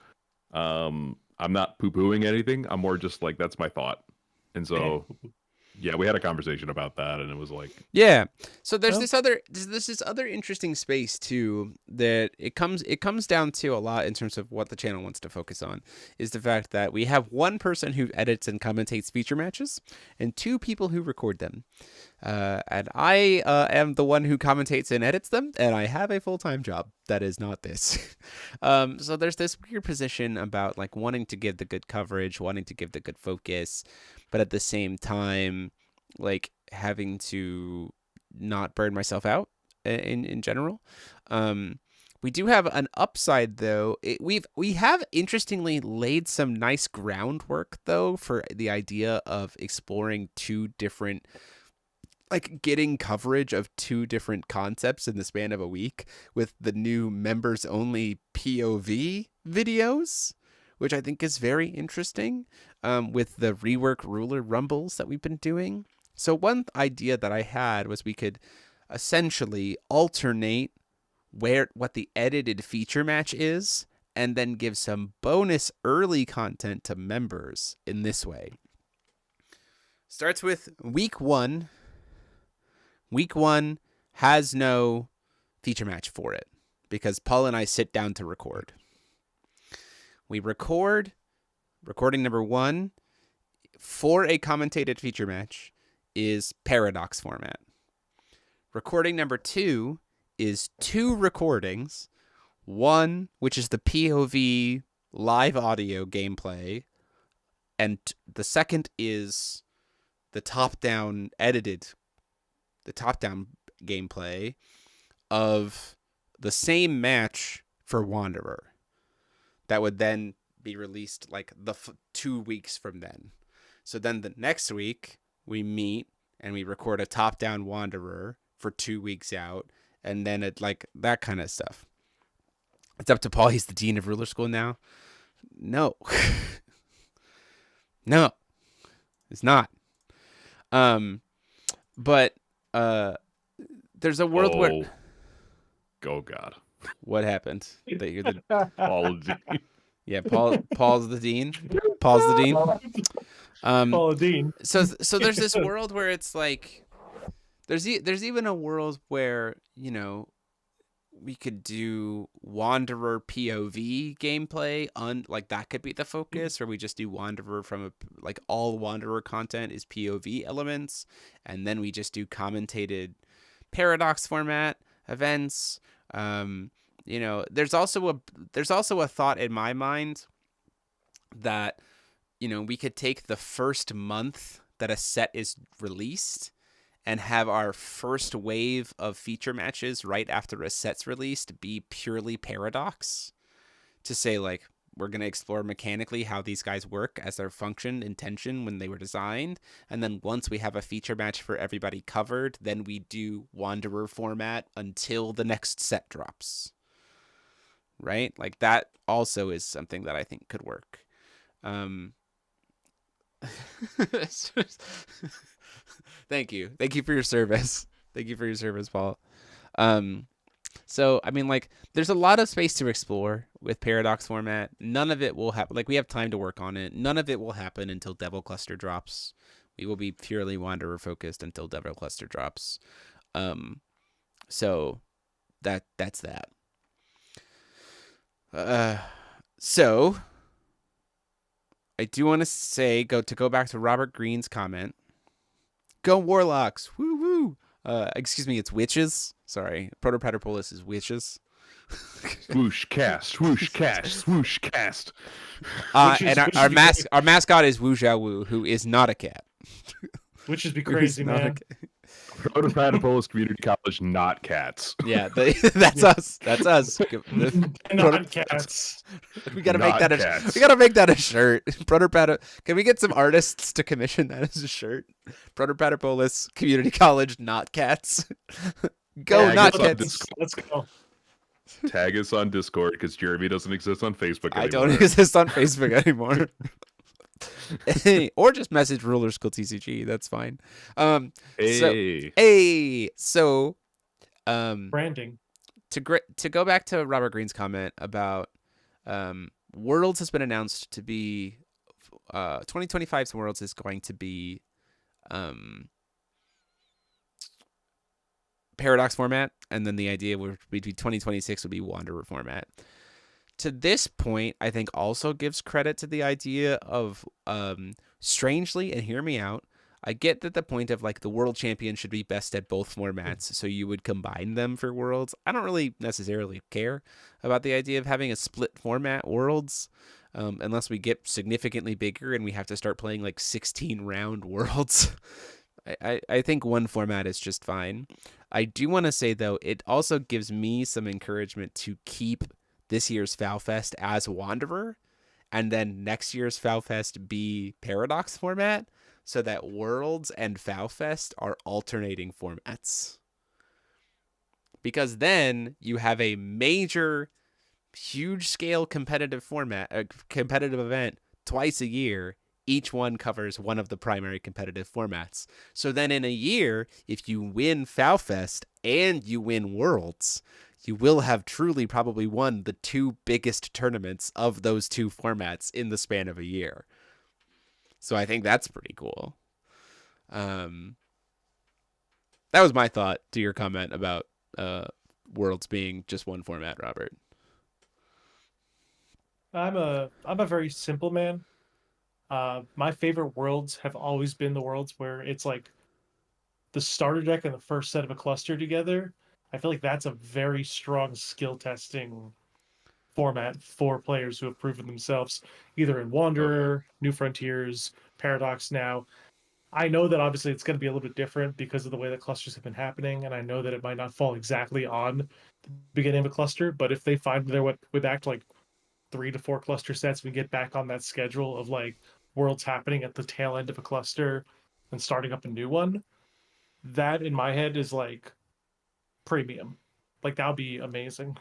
I'm not poo-pooing anything. I'm more just like, that's my thought, and so. Yeah, we had a conversation about that, and it was like, yeah. So there's this other interesting space too that it comes down to a lot in terms of what the channel wants to focus on, is the fact that we have one person who edits and commentates feature matches, and 2 people who record them. And I am the one who commentates and edits them, and I have a full-time job that is not this. So there's this weird position about like wanting to give the good coverage, wanting to give the good focus, but at the same time, like having to not burn myself out in general. We do have an upside though. We have interestingly laid some nice groundwork though for the idea of exploring 2 different, like getting coverage of 2 different concepts in the span of a week with the new members only POV videos, which I think is very interesting, with the rework ruler rumbles that we've been doing. So one idea that I had was we could essentially alternate what the edited feature match is, and then give some bonus early content to members in this way. Starts with week 1. Week 1 has no feature match for it because Paul and I sit down to record. We record. Recording number 1 for a commentated feature match is Paradox format. Recording number 2 is 2 recordings. One, which is the POV live audio gameplay, and the second is the top-down gameplay of the same match for Wanderer. That would then be released like 2 weeks from then. So then the next week we meet and we record a top-down Wanderer for 2 weeks out, and then it like that kind of stuff. It's up to Paul. He's the dean of ruler school now. No. No, it's not. But there's a world where Oh God. what happened? That you're the Apology. yeah, Paul's the dean. Paul's the dean. Paula Dean. So there's this world where it's like there's even a world where, you know, we could do Wanderer POV gameplay like that could be the focus, or we just do Wanderer from like all Wanderer content is POV elements, and then we just do commentated Paradox format events. You know, there's also a thought in my mind that, you know, we could take the first month that a set is released and have our first wave of feature matches right after a set's released be purely Paradox, to say, like, we're going to explore mechanically how these guys work as their function intention when they were designed. And then once we have a feature match for everybody covered, then we do Wanderer format until the next set drops. Right? Like, that also is something that I think could work. Thank you for your service. Thank you for your service, Paul. So I mean, like, there's a lot of space to explore with Paradox format. None of it will happen. Like, we have time to work on it. None of it will happen until Devil Cluster drops. We will be purely Wanderer focused until Devil Cluster drops. So that's that. So I do want to say, go back to Robert Green's comment. Go Warlocks! Woo woo! Excuse me, it's witches. Sorry, Protopaterpolis is witches. Swoosh cast, swoosh cast, swoosh cast. And our mascot is Wu Zhao Wu, who is not a cat. Which is be crazy, man. Protopaterpolis Community College, not cats. Yeah, that's us. That's us. Not cats. We gotta Not make that cats. we gotta make that a shirt. Can we get some artists to commission that as a shirt? Protopaterpolis Community College, not cats. Go, Yeah, not I guess cats. Let's go. Tag us on Discord because Jeremy doesn't exist on Facebook anymore. I don't exist on Facebook anymore. Or just message Ruler School TCG. That's fine. So Branding. To go back to Robert Green's comment about Worlds has been announced to be 2025's Worlds is going to be Paradox format, and then the idea would be 2026 would be Wanderer format. To this point, I think also gives credit to the idea of, strangely, and hear me out, I get that the point of, like, the world champion should be best at both formats, so you would combine them for Worlds. I don't really necessarily care about the idea of having a split format Worlds, unless we get significantly bigger and we have to start playing, like, 16-round Worlds. I think one format is just fine. I do want to say, though, it also gives me some encouragement to keep this year's FowFest as Wanderer, and then next year's FowFest be Paradox format, so that Worlds and FowFest are alternating formats. Because then you have a major, huge-scale competitive competitive event twice a year. Each one covers one of the primary competitive formats. So then in a year, if you win FowFest and you win Worlds, you will have truly probably won the two biggest tournaments of those two formats in the span of a year. So I think that's pretty cool. That was my thought to your comment about Worlds being just one format, Robert. I'm a very simple man. My favorite Worlds have always been the Worlds where it's like the starter deck and the first set of a cluster together. I feel like that's a very strong skill testing format for players who have proven themselves either in Wanderer, New Frontiers, Paradox now. I know that obviously it's going to be a little bit different because of the way that clusters have been happening, and I know that it might not fall exactly on the beginning of a cluster, but if they find their way back to like 3 to 4 cluster sets, we get back on that schedule of like Worlds happening at the tail end of a cluster and starting up a new one, that in my head is like premium. Like that would be amazing.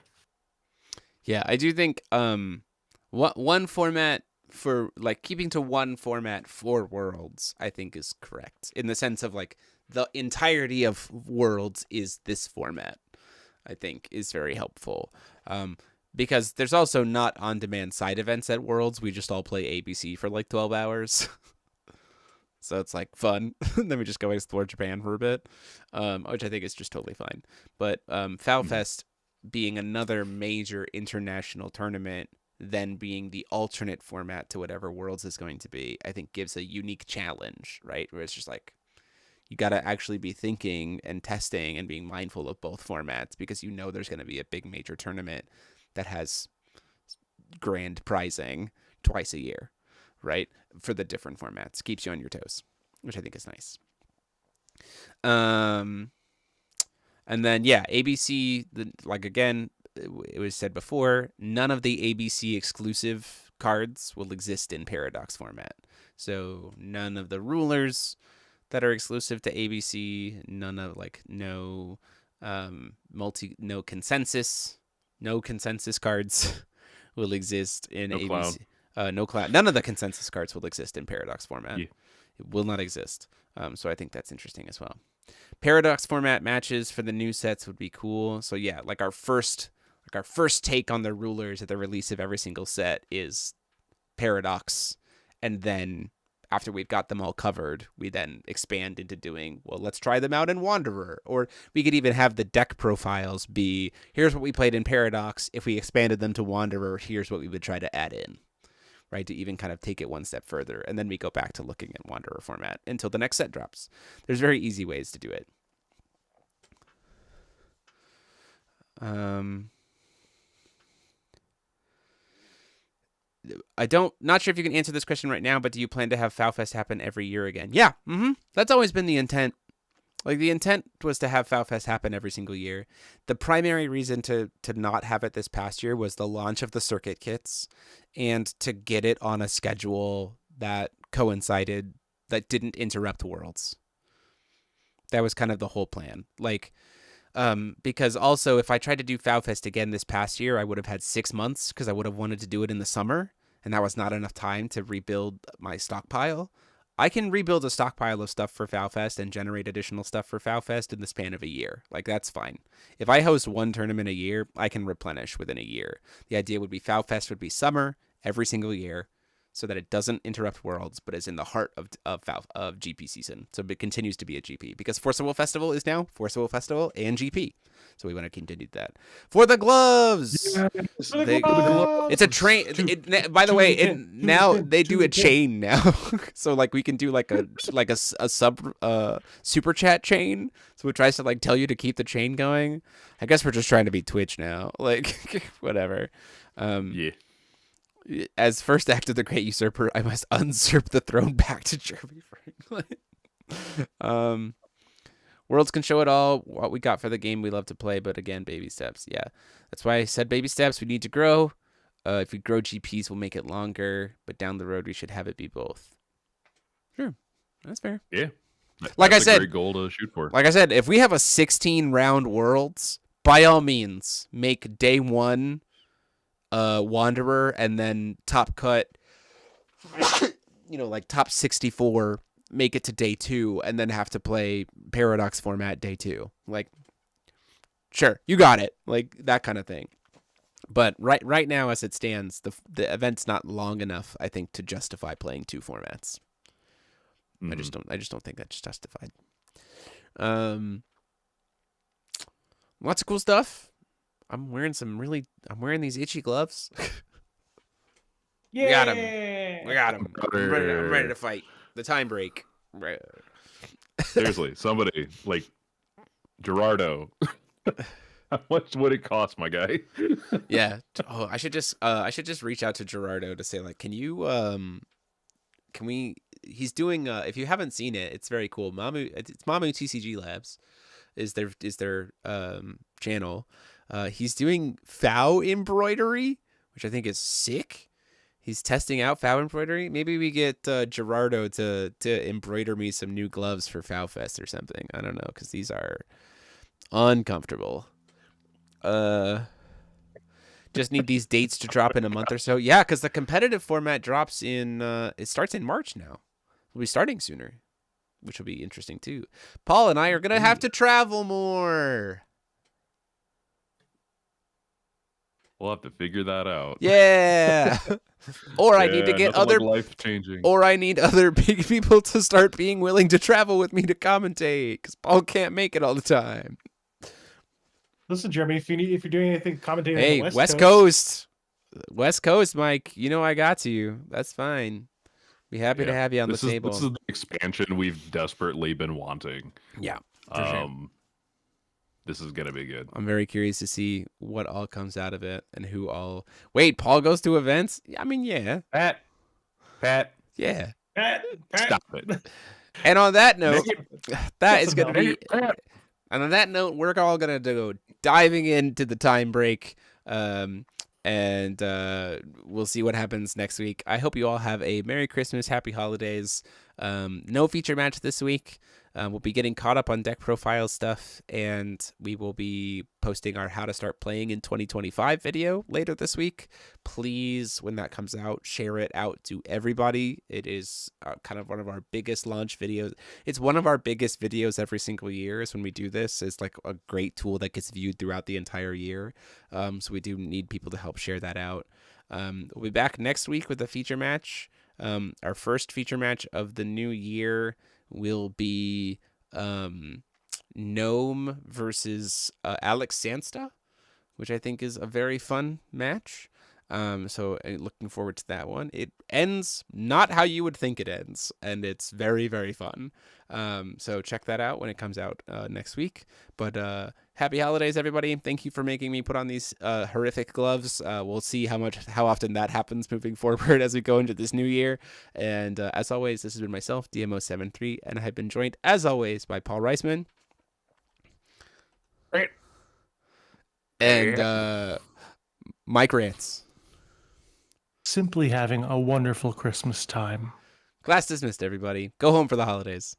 Yeah, I do think one format for like keeping to one format for Worlds, I think is correct in the sense of like the entirety of Worlds is this format, I think is very helpful. Because there's also not on-demand side events at Worlds. We just all play ABC for like 12 hours. So it's like fun. Then we just go explore Japan for a bit, which I think is just totally fine. But FowFest being another major international tournament, then being the alternate format to whatever Worlds is going to be, I think gives a unique challenge, right? Where it's just like, you got to actually be thinking and testing and being mindful of both formats, because you know there's going to be a big major tournament that has grand pricing twice a year, right? For the different formats. Keeps you on your toes, which I think is nice. And then, yeah, ABC, like, again, it was said before, none of the ABC exclusive cards will exist in Paradox format. So none of the rulers that are exclusive to ABC, none of, like, no consensus cards will exist in No ABC. clown. No clown. None of the consensus cards will exist in Paradox format. Yeah. It will not exist. So I think that's interesting as well. Paradox format matches for the new sets would be cool. So yeah, like our first take on the rulers at the release of every single set is Paradox, and then after we've got them all covered, we then expand into doing, well, let's try them out in Wanderer. Or we could even have the deck profiles be, here's what we played in Paradox. If we expanded them to Wanderer, here's what we would try to add in, right? To even kind of take it one step further. And then we go back to looking at Wanderer format until the next set drops. There's very easy ways to do it. Not sure if you can answer this question right now, but do you plan to have FowFest happen every year again? Yeah, that's always been the intent. Like, the intent was to have FowFest happen every single year. The primary reason to not have it this past year was the launch of the circuit kits, and to get it on a schedule that coincided, that didn't interrupt Worlds. That was kind of the whole plan. Like, because also, if I tried to do FowFest again this past year, I would have had 6 months, because I would have wanted to do it in the summer, and that was not enough time to rebuild my stockpile. I can rebuild a stockpile of stuff for FowFest and generate additional stuff for FowFest in the span of a year. Like, that's fine. If I host one tournament a year, I can replenish within a year. The idea would be FowFest would be summer every single year, so that it doesn't interrupt Worlds, but is in the heart of GP season. So it continues to be a GP, because Forcible Festival is now Forcible Festival and GP. So we want to continue that. For the gloves! Yes, It's a train. By the way, now they do a chain now. So, like, we can do like a sub super chat chain. So it tries to, like, tell you to keep the chain going. I guess we're just trying to be Twitch now. Like, whatever. Yeah. As first act of the Great Usurper, I must usurp the throne back to Jeremy Franklin. Worlds can show it all, what we got for the game we love to play, but again, baby steps. Yeah, that's why I said baby steps. We need to grow. If we grow GPs, we'll make it longer, but down the road, we should have it be both. Sure, that's fair. Yeah. Like That's I said, a great goal to shoot for. Like I said, if we have a 16-round Worlds, by all means, make day one Wanderer, and then top cut, like top 64, make it to day 2, and then have to play Paradox format day 2. Like, sure, you got it. Like, that kind of thing. But right now, as it stands, the event's not long enough, I think, to justify playing 2 formats. I just don't think that's justified. Lots of cool stuff. I'm wearing these itchy gloves. Yeah. We got him. I'm ready to fight. The TimeBreak. Seriously, somebody like Gerardo. How much would it cost, my guy? Yeah. Oh, I should just reach out to Gerardo to say, like, can we? He's doing. If you haven't seen it, it's very cool. It's Mamu TCG Labs, is their channel. He's doing fow embroidery, which I think is sick. He's testing out fow embroidery. Maybe we get Gerardo to embroider me some new gloves for FowFest or something. I don't know, because these are uncomfortable. Just need these dates to drop in a month or so. Yeah, because the competitive format drops in. It starts in March now. We'll be starting sooner. which will be interesting too. Paul and I are gonna have to travel more. We'll have to figure that out. Yeah. Or I need to get nothing other, like life changing. or I need other big people to start being willing to travel with me to commentate, because Paul can't make it all the time. Listen, Jeremy, if you're doing anything commentating Hey, on the West Coast, Mike. You know I got you. That's fine. Be happy to have you on the table. This is the expansion we've desperately been wanting. Yeah, for sure. This is gonna be good. I'm very curious to see what all comes out of it and who all. Wait, Paul goes to events? I mean, yeah. Pat. Yeah. Pat. Stop it. And on that note, that is going to be. Pat. And on that note, we're all going to go diving into the time break. And we'll see what happens next week. I hope you all have a Merry Christmas, Happy Holidays. No feature match this week. We'll be getting caught up on deck profile stuff, and we will be posting our How to Start Playing in 2025 video later this week. Please, when that comes out, share it out to everybody. It is kind of one of our biggest launch videos. It's one of our biggest videos every single year is when we do this. It's like a great tool that gets viewed throughout the entire year. So we do need people to help share that out. We'll be back next week with a feature match. Our first feature match of the new year will be Gnome versus Alex Sansta, which I think is a very fun match. So looking forward to that one. It ends not how you would think it ends, and it's very, very fun. So check that out when it comes out next week. But happy holidays, everybody. Thank you for making me put on these horrific gloves. We'll see how often that happens moving forward as we go into this new year. And as always, this has been myself, DMO73, and I have been joined, as always, by Paul Reisman. And Mike Rance. Simply having a wonderful Christmas time. Class dismissed, everybody. Go home for the holidays.